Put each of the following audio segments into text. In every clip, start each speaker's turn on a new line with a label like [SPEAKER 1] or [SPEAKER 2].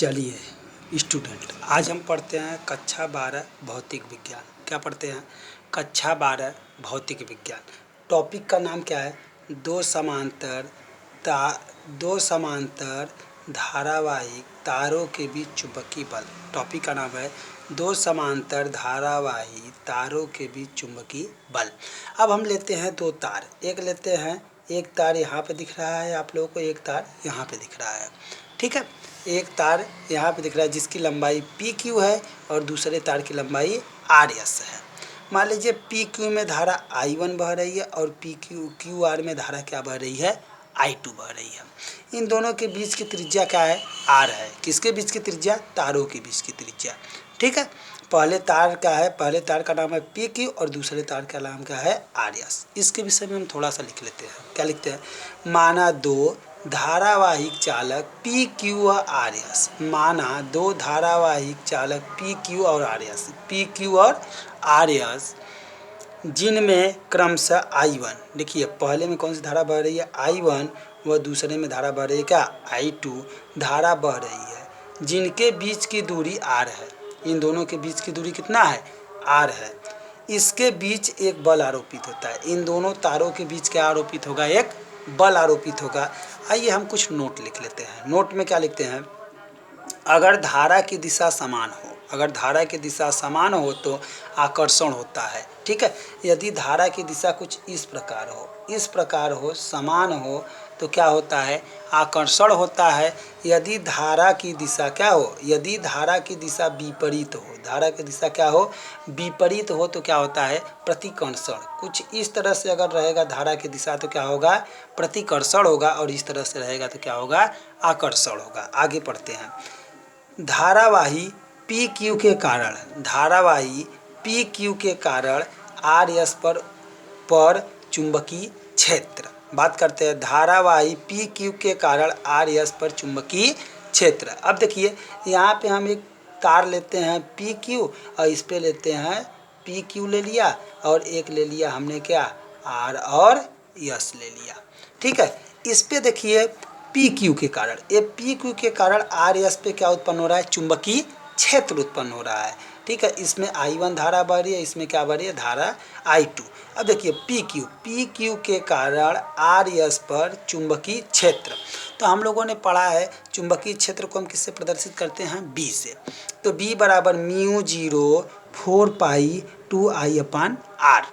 [SPEAKER 1] चलिए स्टूडेंट, आज हम पढ़ते हैं कक्षा 12 भौतिक विज्ञान। क्या पढ़ते हैं? कक्षा 12 भौतिक विज्ञान। टॉपिक का नाम क्या है? दो समांतर धारावाहिक तारों के बीच चुंबकीय बल। टॉपिक का नाम है दो समांतर धारावाहिक तारों के बीच चुंबकीय बल। अब हम लेते हैं दो तार, एक लेते हैं, एक तार यहाँ पे दिख रहा है आप लोगों को, एक तार यहाँ पे दिख रहा है। ठीक है, एक तार यहाँ पे दिख रहा है जिसकी लंबाई पी क्यू है और दूसरे तार की लंबाई आर एस है। मान लीजिए पी क्यू में धारा आई वन बह रही है और पी क्यू आर में धारा क्या बह रही है? आई टू बह रही है। इन दोनों के बीच की त्रिज्या क्या है? आर है। किसके बीच की त्रिज्या? तारों के बीच की त्रिज्या। ठीक है, पहले तार क्या है? पहले तार का नाम है पी क्यू और दूसरे तार का नाम क्या है? R S. इसके विषय में हम थोड़ा सा लिख लेते हैं। क्या लिखते हैं? माना दो धारावाहिक चालक पी क्यू और आर एस। माना दो धारावाहिक चालक पी क्यू और आर एस, पी क्यू और आर एस, जिनमें क्रमशः आई वन, देखिए पहले में कौन सी धारा बह रही है? आई वन, व दूसरे में धारा बह रही है क्या? आई टू धारा बह रही है, जिनके बीच की दूरी आर है। इन दोनों के बीच की दूरी कितना है? आर है। इसके बीच एक बल आरोपित होता है। इन दोनों तारों के बीच क्या आरोपित होगा? एक बल आरोपित होगा। आइए हम कुछ नोट लिख लेते हैं। नोट में क्या लिखते हैं? अगर धारा की दिशा समान हो, अगर धारा की दिशा समान हो तो आकर्षण होता है। ठीक है, यदि धारा की दिशा कुछ इस प्रकार हो, इस प्रकार हो, समान हो, तो क्या होता है? आकर्षण होता है। यदि धारा की दिशा क्या हो? यदि धारा की दिशा विपरीत हो, धारा की दिशा क्या हो? विपरीत हो, तो क्या होता है? प्रतिकर्षण। कुछ इस तरह से अगर रहेगा धारा की दिशा तो क्या होगा? प्रतिकर्षण होगा, और इस तरह से रहेगा तो क्या होगा? आकर्षण होगा। आगे पढ़ते हैं। धारावाही पी क्यू के कारण, धारावाही पी क्यू के कारण आर एस पर चुंबकीय क्षेत्र। बात करते हैं धारावाही पी क्यू के कारण आर एस पर चुंबकीय क्षेत्र। अब देखिए यहाँ पे हम एक तार लेते हैं पी क्यू और इस पे लेते हैं पी क्यू ले लिया, और एक ले लिया हमने क्या? आर और एस ले लिया। ठीक है, इस पे देखिए पी क्यू के कारण, ये पी क्यू के कारण आर एस पे क्या उत्पन्न हो रहा है? चुंबकीय क्षेत्र उत्पन्न हो रहा है। ठीक है, इसमें आई वन धारा बह रही है, इसमें क्या बह रही है? धारा आई टू। अब देखिए पी क्यू के कारण आर एस पर चुंबकीय क्षेत्र। तो हम लोगों ने पढ़ा है चुंबकीय क्षेत्र को हम किससे प्रदर्शित करते हैं? बी से। तो बी बराबर म्यू 0/4π2I/r।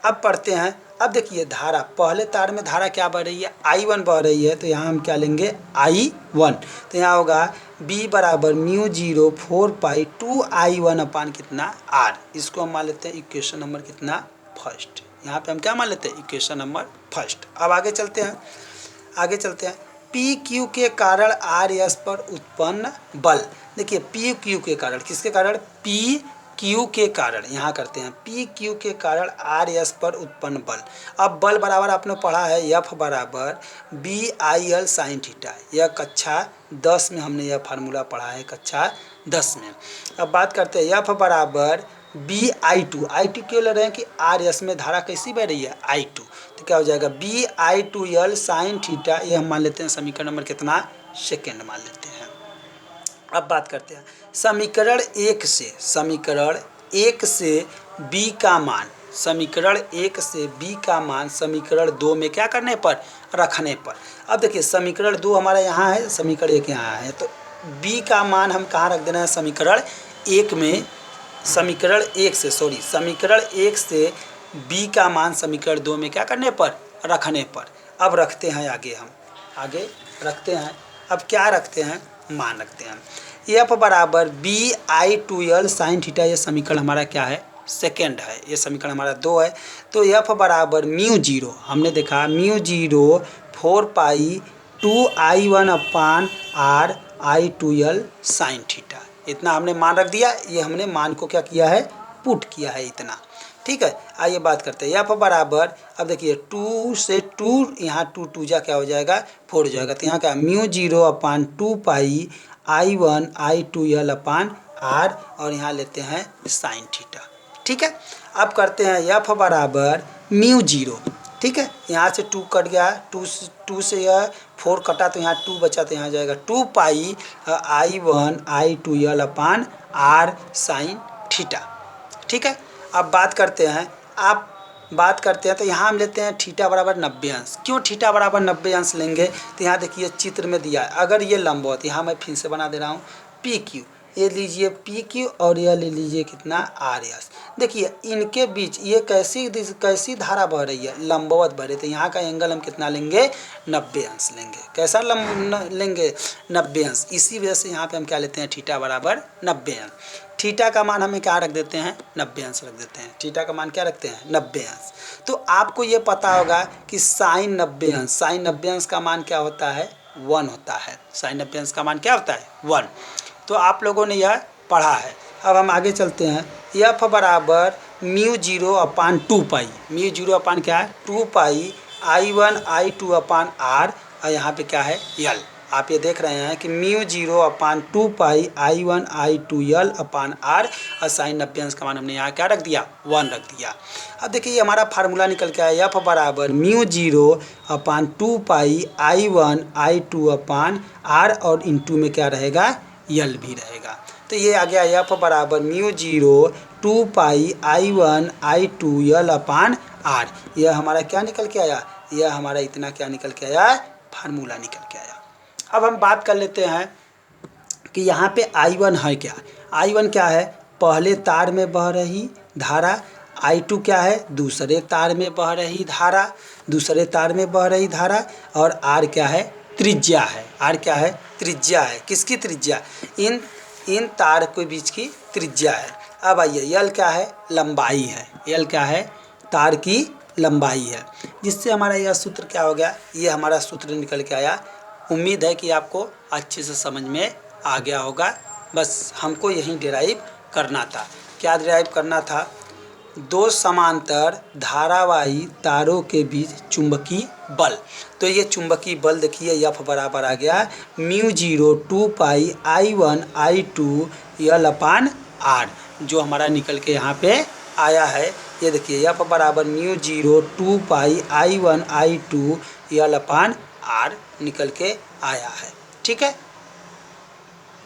[SPEAKER 1] अब पढ़ते हैं। अब देखिए धारा, पहले तार में धारा क्या बह रही है? आई वन बह रही है, तो यहाँ हम क्या लेंगे? I one. तो यहाँ होगा b बराबर म्यू 0/4π2I1 कितना? r। इसको हम मान लेते हैं इक्वेशन नंबर कितना? फर्स्ट। यहाँ पे हम क्या मान लेते हैं? Equation number first. अब आगे चलते हैं, आगे चलते हैं। पी क्यू के कारण आर एस पर उत्पन्न बल। देखिए पी क्यू के कारण, किसके कारण? पी क्यू के कारण। यहाँ करते हैं पी क्यू के कारण आर एस पर उत्पन्न बल। अब बल बराबर आपने पढ़ा है एफ बराबर B I L sine theta. यह कक्षा 10 में हमने यह फार्मूला पढ़ा है, कक्षा 10 में। अब बात करते हैं एफ बराबर B I two. I two क्यों ले रहे हैं? कि आर एस में धारा कैसी बह रही है? I two. तो क्या हो जाएगा? B I two L sine theta. ये हम मान लेते हैं समीकरण नंबर कितना? सेकेंड मान लेते हैं। अब बात करते हैं समीकरण एक से, समीकरण एक से b का मान, समीकरण एक से b का मान समीकरण दो में क्या करने पर? रखने पर। अब देखिए समीकरण दो हमारा यहाँ है, समीकरण एक यहाँ है, तो b का मान हम कहाँ रख देना है? समीकरण एक में। समीकरण एक से, समीकरण एक से b का मान समीकरण दो में क्या करने पर? रखने पर। अब रखते हैं आगे, हम आगे रखते हैं। अब क्या रखते हैं? मान रखते हैं एफ बराबर B I two L sine theta. ये समीकरण हमारा क्या है? सेकेंड है। ये समीकरण हमारा दो है। तो एफ बराबर म्यू 0, हमने देखा mu 0/4π2I1/r I two L sine theta. इतना हमने मान रख दिया। ये हमने मान को क्या किया है? पुट किया है इतना। ठीक है, आइए बात करते हैं एफ बराबर। अब देखिए 2 से 2, यहाँ 2 2 जा क्या हो जाएगा? 4 हो जाएगा। तो यहाँ क्या? म्यू 0/2πI1I2L/r, और यहाँ लेते हैं साइन थीटा। ठीक है, अब करते हैं एफ बराबर म्यू 0, ठीक है, यहाँ से 2 कट गया, 2 से यह 4 कटा तो यहाँ 2 बचा, तो यहाँ जाएगा 2 पाई I1 I2L अपान R साइन थीटा। ठीक है, अब बात करते हैं, तो यहाँ हम लेते हैं थीटा बराबर 90 अंश। क्यों थीटा बराबर 90 अंश लेंगे, तो यहाँ देखिए चित्र में दिया है, अगर ये लंबवत, यहाँ मैं फिर से बना दे रहा हूँ, पी क्यू, ये लीजिए पी क्यू और यह ले लीजिए कितना आर एस। देखिए इनके बीच ये कैसी धारा बह रही है, लंबवत बह रही है, तो यहाँ का एंगल हम कितना लेंगे, 90 अंश लेंगे। कैसा लेंगे, 90 अंश। इसी वजह से यहाँ पे हम क्या लेते हैं, थीटा बराबर 90 अंश। थीटा का मान हमें क्या रख देते हैं, 90 अंश रख देते हैं। थीटा का मान क्या रखते हैं, 90 अंश। तो आपको ये पता होगा कि साइन 90 अंश, साइन 90 अंश का मान क्या होता है, 1 होता है। साइन 90 अंश का मान क्या होता है, 1। तो आप लोगों ने यह पढ़ा है। अब हम आगे चलते हैं, एफ बराबर μ0 अपान 2 पाई, μ0 अपान क्या है, 2 पाई I1 I2 अपान R, और यहाँ पे क्या है, L। आप ये देख रहे हैं कि μ0 अपान 2 पाई I1 I2L अपान R, और साइन 90 अंश का मान हमने यहाँ क्या रख दिया, 1 रख दिया। अब देखिए ये हमारा फार्मूला निकल के आया, एफ बराबर μ0 अपान 2 पाई I1 I2 अपान R, और इंटू में क्या रहेगा, यल भी रहेगा। तो ये आ गया एफ बराबर μ0 2 पाई I1 I2L अपान R। यह हमारा क्या निकल के आया, यह हमारा इतना क्या निकल के आया, फार्मूला निकल के आया। अब हम बात कर लेते हैं कि यहाँ पे I1 है क्या, I1 क्या है, पहले तार में बह रही धारा, I2 क्या है, दूसरे तार में बह रही धारा, और R क्या है, त्रिज्या है। R क्या है, त्रिज्या है। किसकी त्रिज्या, इन तार के बीच की त्रिज्या है। अब आइए L क्या है, लंबाई है। L क्या है, तार की लंबाई है, जिससे हमारा यह सूत्र क्या हो गया, ये हमारा सूत्र निकल के आया। उम्मीद है कि आपको अच्छे से समझ में आ गया होगा। बस हमको यही डिराइव करना था। क्या डिराइव करना था, दो समांतर धारावाही तारों के बीच चुंबकीय बल। तो ये चुंबकीय बल देखिए एफ बराबर आ गया μ0 2 पाई I1 I2L अपान R, जो हमारा निकल के यहाँ पे आया है। ये देखिए एफ बराबर μ0 2 पाई I1 I2L अपान R निकल के आया है। ठीक है।